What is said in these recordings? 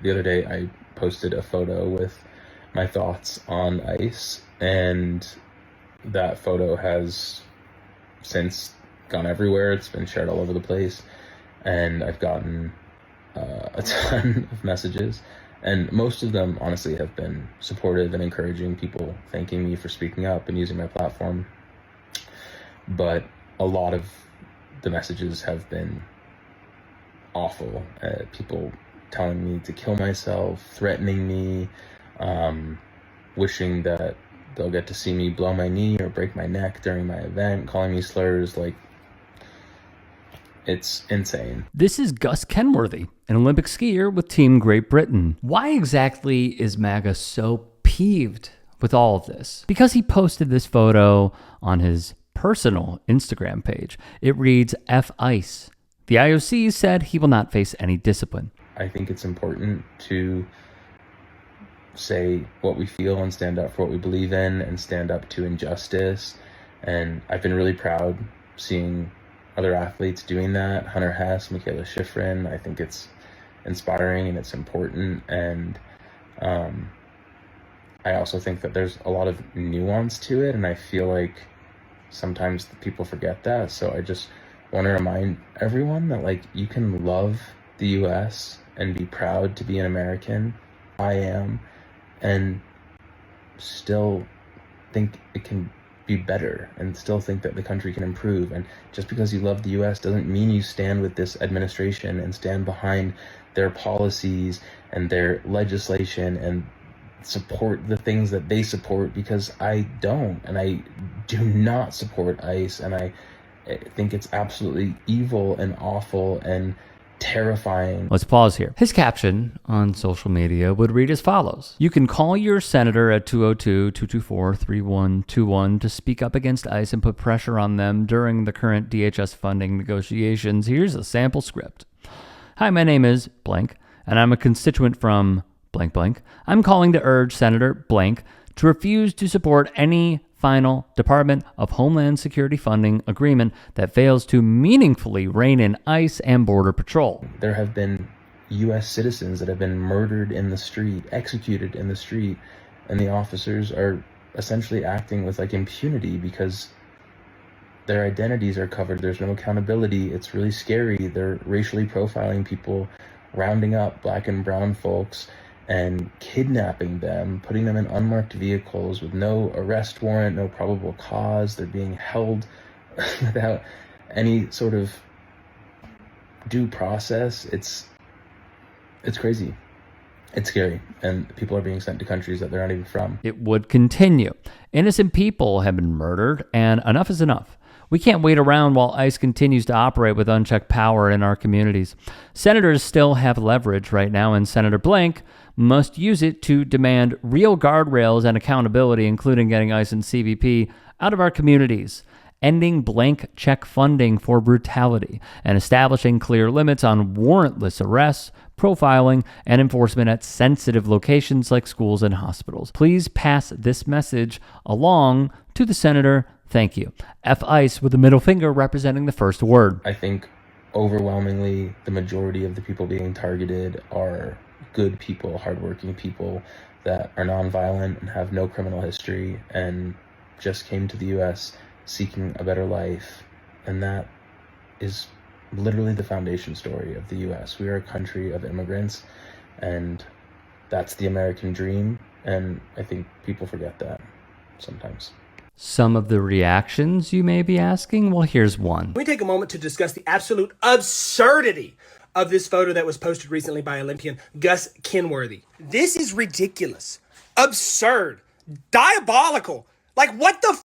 The other day I posted a photo with my thoughts on ICE, and that photo has since gone everywhere. It's been shared all over the place, and I've gotten a ton of messages, and most of them honestly have been supportive and encouraging, people thanking me for speaking up and using my platform. But a lot of the messages have been awful. People telling me to kill myself, threatening me, wishing that they'll get to see me blow my knee or break my neck during my event, calling me slurs. Like, it's insane. This is Gus Kenworthy, an Olympic skier with Team Great Britain. Why exactly is MAGA so peeved with all of this? Because he posted this photo on his personal Instagram page. It reads, F ICE. The IOC said he will not face any discipline. I think it's important to say what we feel and stand up for what we believe in and stand up to injustice. And I've been really proud seeing other athletes doing that. Hunter Hess, Michaela Schifrin. I think it's inspiring and it's important. And I also think that there's a lot of nuance to it, and I feel like sometimes people forget that. So I just want to remind everyone that, like, you can love the US and be proud to be an American. I am, and still think it can be better and still think that the country can improve. And just because you love the US doesn't mean you stand with this administration and stand behind their policies and their legislation and support the things that they support, because I don't, and I do not support ICE, and I think it's absolutely evil and awful and terrifying. Let's pause here. His caption on social media would read as follows. You can call your senator at 202-224-3121 to speak up against ICE and put pressure on them during the current DHS funding negotiations. Here's a sample script. Hi, my name is blank, and I'm a constituent from blank blank. I'm calling to urge Senator blank to refuse to support any final Department of Homeland Security funding agreement that fails to meaningfully rein in ICE and Border Patrol. There have been U.S. citizens that have been murdered in the street, executed in the street, and the officers are essentially acting with like impunity because their identities are covered. There's no accountability. It's really scary. They're racially profiling people, rounding up black and brown folks, and kidnapping them, putting them in unmarked vehicles with no arrest warrant, no probable cause. They're being held without any sort of due process. It's crazy. It's scary. And people are being sent to countries that they're not even from. It would continue. Innocent people have been murdered, and enough is enough. We can't wait around while ICE continues to operate with unchecked power in our communities. Senators still have leverage right now, and Senator Blank must use it to demand real guardrails and accountability, including getting ICE and CBP out of our communities, ending blank check funding for brutality, and establishing clear limits on warrantless arrests, profiling, and enforcement at sensitive locations like schools and hospitals. Please pass this message along to the senator. Thank you. F ICE with the middle finger representing the first word. I think overwhelmingly the majority of the people being targeted are good people, hardworking people that are nonviolent and have no criminal history and just came to the US seeking a better life. And that is literally the foundation story of the US. We are a country of immigrants, and that's the American dream. And I think people forget that sometimes. Some of the reactions you may be asking? Well, here's one. We take a moment to discuss the absolute absurdity of this photo that was posted recently by Olympian Gus Kenworthy. This is ridiculous, absurd, diabolical. Like, what the f***?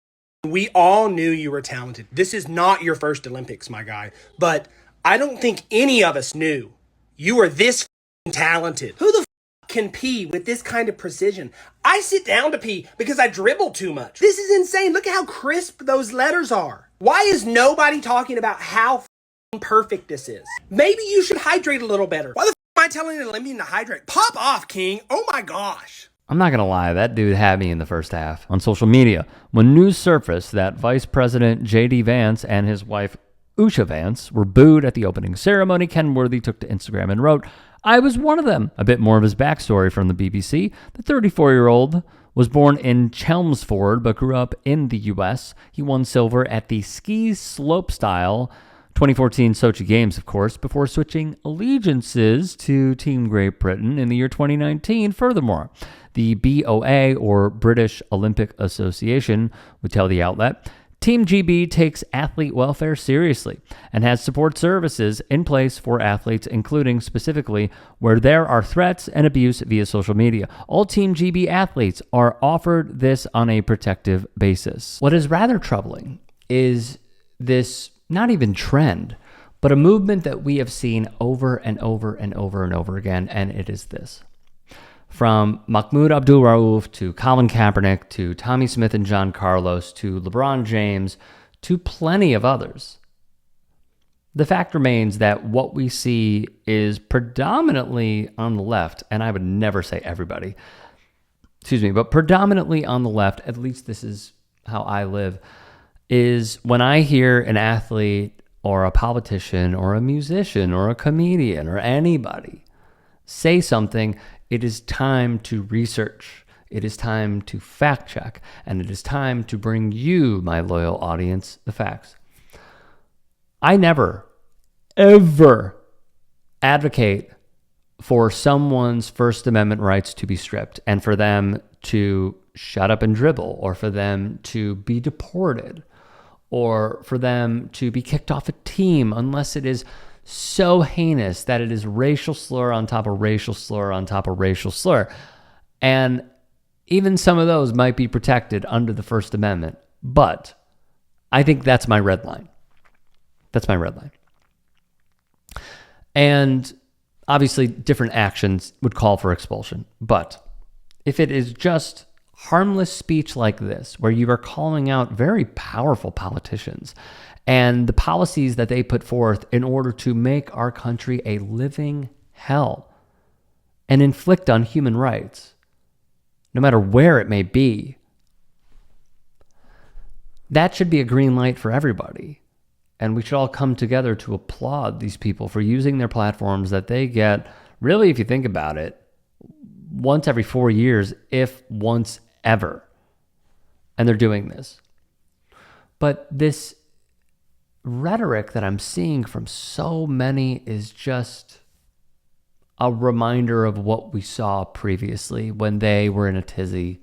We all knew you were talented. This is not your first Olympics, my guy. But I don't think any of us knew you were this f***ing talented. Who the f*** can pee with this kind of precision? I sit down to pee because I dribble too much. This is insane. Look at how crisp those letters are. Why is nobody talking about how f***ing perfect this is? Maybe you should hydrate a little better. Why the f*** am I telling an Olympian to hydrate? Pop off, King. Oh my gosh. I'm not going to lie, that dude had me in the first half. On social media, when news surfaced that Vice President J.D. Vance and his wife Usha Vance were booed at the opening ceremony, Kenworthy took to Instagram and wrote, I was one of them. A bit more of his backstory from the BBC. The 34-year-old was born in Chelmsford but grew up in the U.S. He won silver at the ski slopestyle 2014 Sochi Games, of course, before switching allegiances to Team Great Britain in the year 2019. Furthermore, the BOA, or British Olympic Association, would tell the outlet, Team GB takes athlete welfare seriously and has support services in place for athletes, including specifically where there are threats and abuse via social media. All Team GB athletes are offered this on a protective basis. What is rather troubling is this not even trend, but a movement that we have seen over and over and over and over again, and it is this. From Mahmoud Abdul-Rauf to Colin Kaepernick to Tommy Smith and John Carlos to LeBron James to plenty of others. The fact remains that what we see is predominantly on the left, and I would never say everybody, but predominantly on the left, at least this is how I live, is when I hear an athlete or a politician or a musician or a comedian or anybody say something, it is time to research, it is time to fact check, and it is time to bring you, my loyal audience, the facts. I never, ever advocate for someone's First Amendment rights to be stripped and for them to shut up and dribble, or for them to be deported, or for them to be kicked off a team unless it is so heinous that it is racial slur on top of racial slur on top of racial slur. And even some of those might be protected under the First Amendment. But I think that's my red line. That's my red line. And obviously different actions would call for expulsion. But if it is just harmless speech like this, where you are calling out very powerful politicians and the policies that they put forth in order to make our country a living hell and inflict on human rights, no matter where it may be, that should be a green light for everybody. And we should all come together to applaud these people for using their platforms that they get, really, if you think about it, once every 4 years, if once ever. And they're doing this. But this rhetoric that I'm seeing from so many is just a reminder of what we saw previously when they were in a tizzy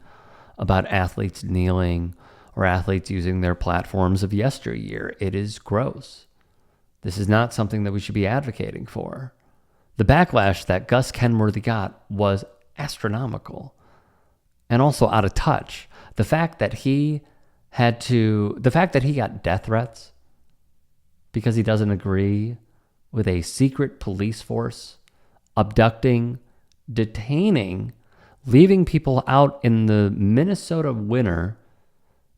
about athletes kneeling or athletes using their platforms of yesteryear. It is gross. This is not something that we should be advocating for. The backlash that Gus Kenworthy got was astronomical and also out of touch. The fact that he got death threats because he doesn't agree with a secret police force abducting, detaining, leaving people out in the Minnesota winter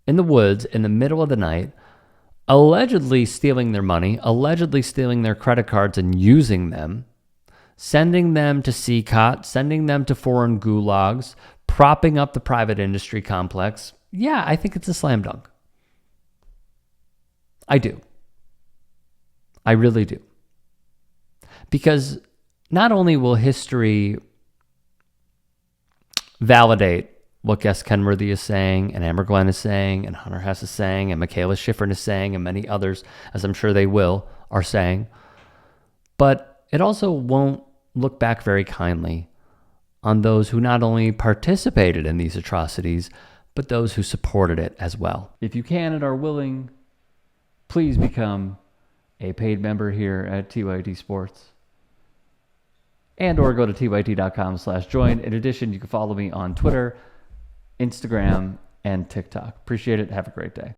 in the woods in the middle of the night, allegedly stealing their money, allegedly stealing their credit cards and using them, sending them to CCOT, sending them to foreign gulags, propping up the private industry complex. Yeah, I think it's a slam dunk. I do. I really do. Because not only will history validate what Gus Kenworthy is saying, and Amber Glenn is saying, and Hunter Hess is saying, and Michaela Schifrin is saying, and many others, as I'm sure they will, are saying, but it also won't look back very kindly on those who not only participated in these atrocities, but those who supported it as well. If you can and are willing, please become a paid member here at TYT Sports. And or go to tyt.com/join. In addition, you can follow me on Twitter, Instagram, and TikTok. Appreciate it. Have a great day.